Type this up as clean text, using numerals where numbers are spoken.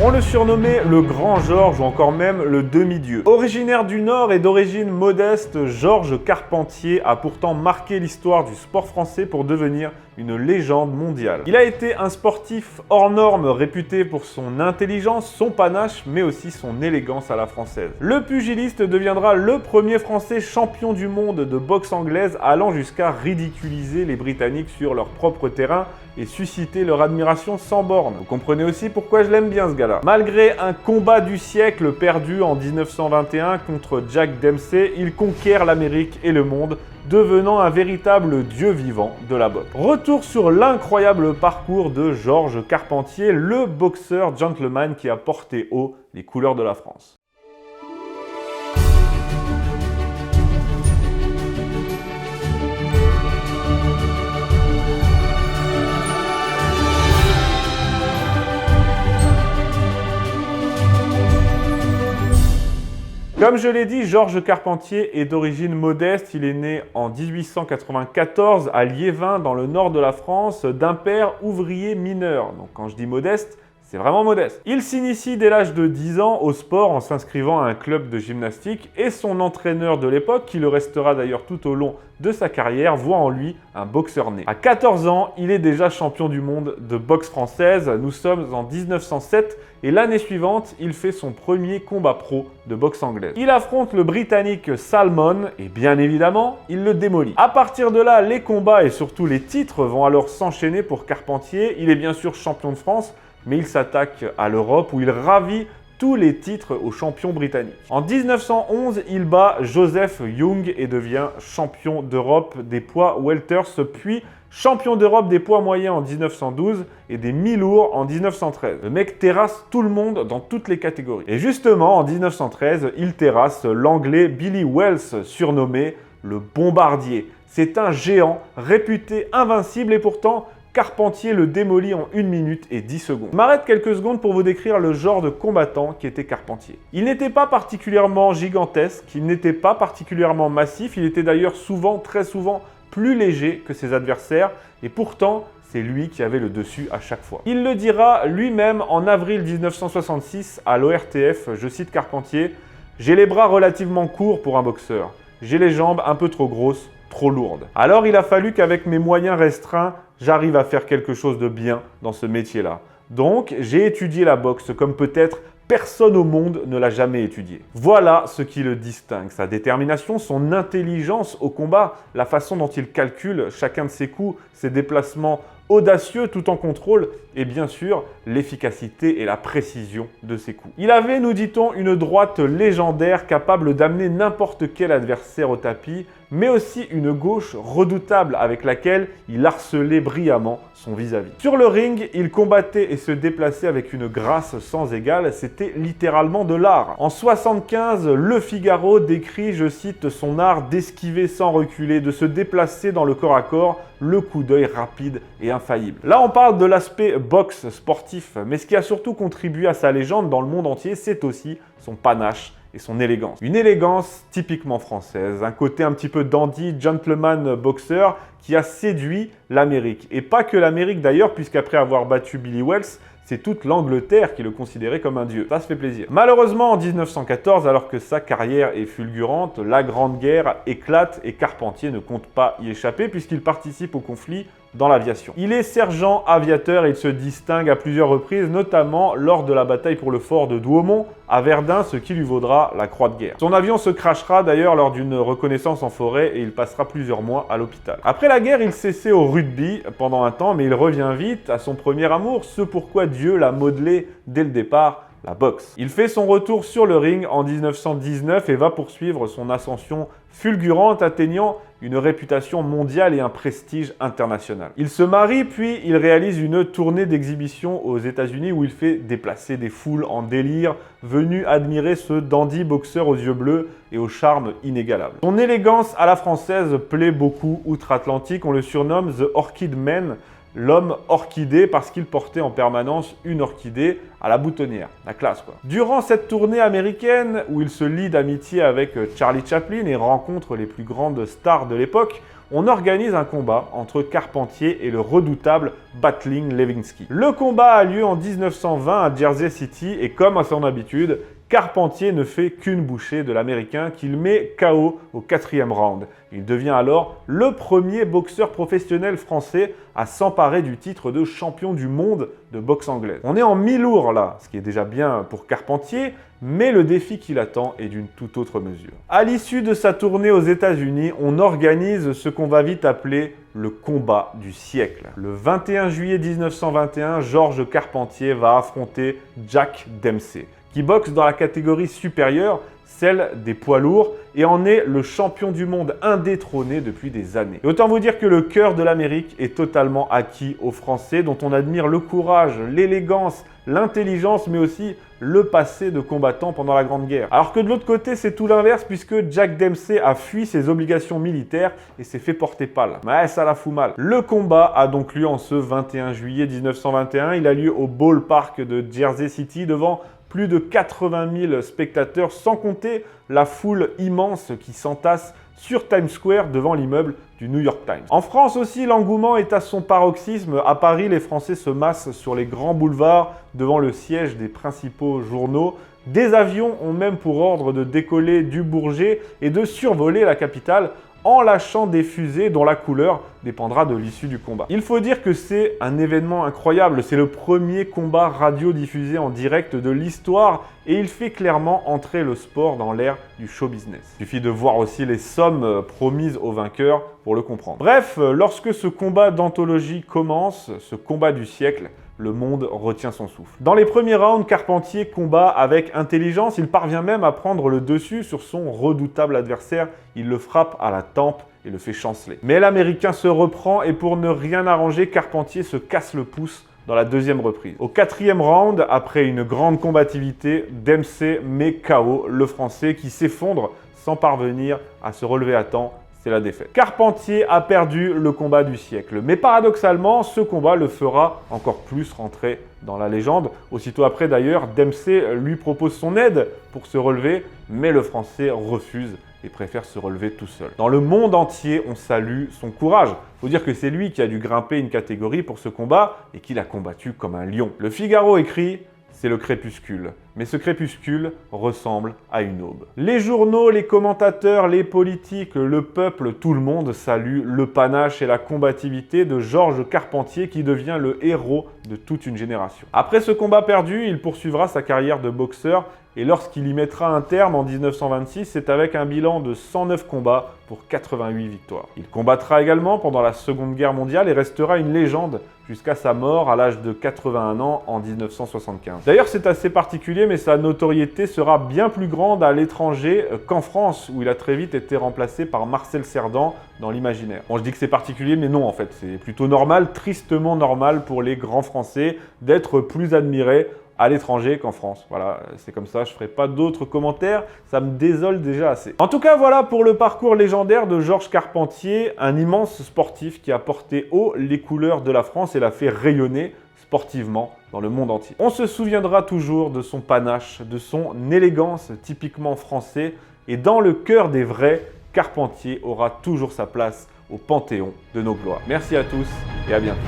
On le surnommait le Grand Georges ou encore même le demi-dieu. Originaire du Nord et d'origine modeste, Georges Carpentier a pourtant marqué l'histoire du sport français pour devenir une légende mondiale. Il a été un sportif hors norme réputé pour son intelligence, son panache, mais aussi son élégance à la française. Le pugiliste deviendra le premier Français champion du monde de boxe anglaise, allant jusqu'à ridiculiser les Britanniques sur leur propre terrain et susciter leur admiration sans borne. Vous comprenez aussi pourquoi je l'aime bien ce gars-là. Malgré un combat du siècle perdu en 1921 contre Jack Dempsey, il conquiert l'Amérique et le monde, devenant un véritable dieu vivant de la boxe. Retour sur l'incroyable parcours de Georges Carpentier, le boxeur gentleman qui a porté haut les couleurs de la France. Comme je l'ai dit, Georges Carpentier est d'origine modeste. Il est né en 1894 à Liévin, dans le nord de la France, d'un père ouvrier mineur. Donc quand je dis modeste, c'est vraiment modeste. Il s'initie dès l'âge de 10 ans au sport en s'inscrivant à un club de gymnastique et son entraîneur de l'époque, qui le restera d'ailleurs tout au long de sa carrière, voit en lui un boxeur né. À 14 ans, il est déjà champion du monde de boxe française. Nous sommes en 1907 et l'année suivante, il fait son premier combat pro de boxe anglaise. Il affronte le Britannique Salmon et bien évidemment, il le démolit. À partir de là, les combats et surtout les titres vont alors s'enchaîner pour Carpentier. Il est bien sûr champion de France, mais il s'attaque à l'Europe où il ravit tous les titres aux champions britanniques. En 1911, il bat Joseph Young et devient champion d'Europe des poids welters, puis champion d'Europe des poids moyens en 1912 et des mi-lourds en 1913. Le mec terrasse tout le monde dans toutes les catégories. Et justement, en 1913, il terrasse l'anglais Billy Wells, surnommé le Bombardier. C'est un géant réputé invincible et pourtant, Carpentier le démolit en 1 minute et 10 secondes. Je m'arrête quelques secondes pour vous décrire le genre de combattant qui était Carpentier. Il n'était pas particulièrement gigantesque, il n'était pas particulièrement massif, il était d'ailleurs très souvent, plus léger que ses adversaires et pourtant, c'est lui qui avait le dessus à chaque fois. Il le dira lui-même en avril 1966 à l'ORTF, je cite Carpentier, « J'ai les bras relativement courts pour un boxeur. J'ai les jambes un peu trop grosses, trop lourdes. Alors il a fallu qu'avec mes moyens restreints, j'arrive à faire quelque chose de bien dans ce métier-là. Donc, j'ai étudié la boxe comme peut-être personne au monde ne l'a jamais étudié. Voilà ce qui le distingue, sa détermination, son intelligence au combat, la façon dont il calcule chacun de ses coups, ses déplacements audacieux tout en contrôle et bien sûr l'efficacité et la précision de ses coups. Il avait, nous dit-on, une droite légendaire capable d'amener n'importe quel adversaire au tapis, mais aussi une gauche redoutable avec laquelle il harcelait brillamment son vis-à-vis. Sur le ring, il combattait et se déplaçait avec une grâce sans égale, c'était littéralement de l'art. En 1975, Le Figaro décrit, je cite, son art d'esquiver sans reculer, de se déplacer dans le corps à corps, le coup d'œil rapide et infaillible. Là, on parle de l'aspect boxe sportif, mais ce qui a surtout contribué à sa légende dans le monde entier, c'est aussi son panache et son élégance. Une élégance typiquement française, un côté un petit peu dandy, gentleman boxeur qui a séduit l'Amérique. Et pas que l'Amérique d'ailleurs, puisqu'après avoir battu Billy Wells, c'est toute l'Angleterre qui le considérait comme un dieu. Ça se fait plaisir. Malheureusement, en 1914, alors que sa carrière est fulgurante, la Grande Guerre éclate et Carpentier ne compte pas y échapper puisqu'il participe au conflit dans l'aviation. Il est sergent aviateur et il se distingue à plusieurs reprises, notamment lors de la bataille pour le fort de Douaumont à Verdun, ce qui lui vaudra la Croix de guerre. Son avion se crashera d'ailleurs lors d'une reconnaissance en forêt et il passera plusieurs mois à l'hôpital. Après la guerre, il s'essaie au rugby pendant un temps, mais il revient vite à son premier amour, ce pourquoi Dieu l'a modelé dès le départ, la boxe. Il fait son retour sur le ring en 1919 et va poursuivre son ascension fulgurante, atteignant une réputation mondiale et un prestige international. Il se marie puis il réalise une tournée d'exhibition aux États-Unis où il fait déplacer des foules en délire venues admirer ce dandy boxeur aux yeux bleus et au charme inégalable. Son élégance à la française plaît beaucoup outre-Atlantique, on le surnomme The Orchid Man. l'homme orchidée parce qu'il portait en permanence une orchidée à la boutonnière. La classe quoi. Durant cette tournée américaine où il se lie d'amitié avec Charlie Chaplin et rencontre les plus grandes stars de l'époque, on organise un combat entre Carpentier et le redoutable Battling Lewinsky. Le combat a lieu en 1920 à Jersey City et comme à son habitude, Carpentier ne fait qu'une bouchée de l'Américain qu'il met KO au 4e round. Il devient alors le premier boxeur professionnel français à s'emparer du titre de champion du monde de boxe anglaise. On est en mi-lourd là, ce qui est déjà bien pour Carpentier, mais le défi qui l'attend est d'une toute autre mesure. À l'issue de sa tournée aux États-Unis, on organise ce qu'on va vite appeler le combat du siècle. Le 21 juillet 1921, Georges Carpentier va affronter Jack Dempsey, qui boxe dans la catégorie supérieure, celle des poids lourds, et en est le champion du monde indétrôné depuis des années. Et autant vous dire que le cœur de l'Amérique est totalement acquis aux Français, dont on admire le courage, l'élégance, l'intelligence, mais aussi le passé de combattant pendant la Grande Guerre. Alors que de l'autre côté, c'est tout l'inverse, puisque Jack Dempsey a fui ses obligations militaires et s'est fait porter pâle. Mais ça la fout mal. Le combat a donc lieu en ce 21 juillet 1921. Il a lieu au ballpark de Jersey City devant plus de 80 000 spectateurs, sans compter la foule immense qui s'entasse sur Times Square devant l'immeuble du New York Times. En France aussi, l'engouement est à son paroxysme. À Paris, les Français se massent sur les grands boulevards devant le siège des principaux journaux. Des avions ont même pour ordre de décoller du Bourget et de survoler la capitale en lâchant des fusées dont la couleur dépendra de l'issue du combat. Il faut dire que c'est un événement incroyable, c'est le premier combat radio diffusé en direct de l'histoire et il fait clairement entrer le sport dans l'ère du show business. Il suffit de voir aussi les sommes promises aux vainqueurs pour le comprendre. Bref, lorsque ce combat d'anthologie commence, ce combat du siècle, le monde retient son souffle. Dans les premiers rounds, Carpentier combat avec intelligence. Il parvient même à prendre le dessus sur son redoutable adversaire. Il le frappe à la tempe et le fait chanceler. Mais l'Américain se reprend et pour ne rien arranger, Carpentier se casse le pouce dans la deuxième reprise. Au 4e round, après une grande combativité, Dempsey met KO le Français qui s'effondre sans parvenir à se relever à temps. C'est la défaite. Carpentier a perdu le combat du siècle. Mais paradoxalement, ce combat le fera encore plus rentrer dans la légende. Aussitôt après d'ailleurs, Dempsey lui propose son aide pour se relever, mais le Français refuse et préfère se relever tout seul. Dans le monde entier, on salue son courage. Faut dire que c'est lui qui a dû grimper une catégorie pour ce combat et qu'il a combattu comme un lion. Le Figaro écrit: c'est le crépuscule. Mais ce crépuscule ressemble à une aube. Les journaux, les commentateurs, les politiques, le peuple, tout le monde salue le panache et la combativité de Georges Carpentier qui devient le héros de toute une génération. Après ce combat perdu, il poursuivra sa carrière de boxeur et lorsqu'il y mettra un terme en 1926, c'est avec un bilan de 109 combats pour 88 victoires. Il combattra également pendant la Seconde Guerre mondiale et restera une légende jusqu'à sa mort à l'âge de 81 ans en 1975. D'ailleurs, c'est assez particulier, mais sa notoriété sera bien plus grande à l'étranger qu'en France, où il a très vite été remplacé par Marcel Cerdan dans l'imaginaire. Bon, je dis que c'est particulier, mais non, en fait, c'est plutôt normal, tristement normal pour les grands Français d'être plus admirés à l'étranger qu'en France. Voilà, c'est comme ça, je ferai pas d'autres commentaires, ça me désole déjà assez. En tout cas, voilà pour le parcours légendaire de Georges Carpentier, un immense sportif qui a porté haut les couleurs de la France et l'a fait rayonner sportivement dans le monde entier. On se souviendra toujours de son panache, de son élégance typiquement français, et dans le cœur des vrais, Carpentier aura toujours sa place au panthéon de nos gloires. Merci à tous et à bientôt.